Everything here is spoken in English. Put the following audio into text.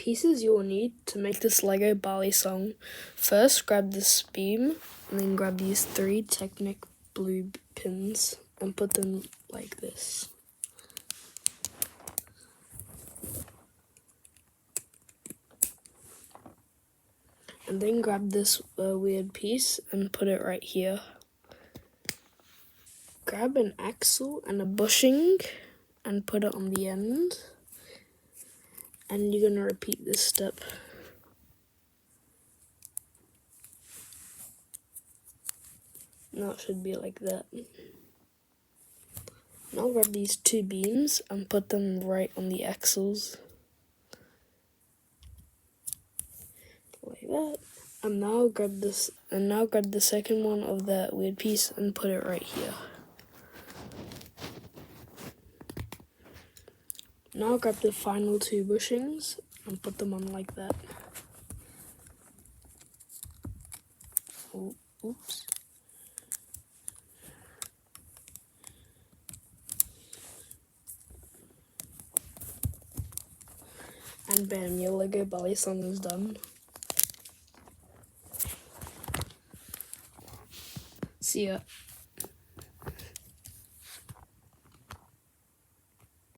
pieces you will need to make this Lego Balisong. First, grab this beam, and then grab these 3 Technic blue pins and put them like this. And then grab this weird piece and put it right here. Grab an axle and a bushing and put it on the end. And you're gonna repeat this step. Now it should be like that. Now grab these 2 beams and put them right on the axles. Like that. And now grab the second one of that weird piece and put it right here. Now grab the final 2 bushings and put them on like that. Oh, oops. And bam, your Lego Balisong is done. See ya.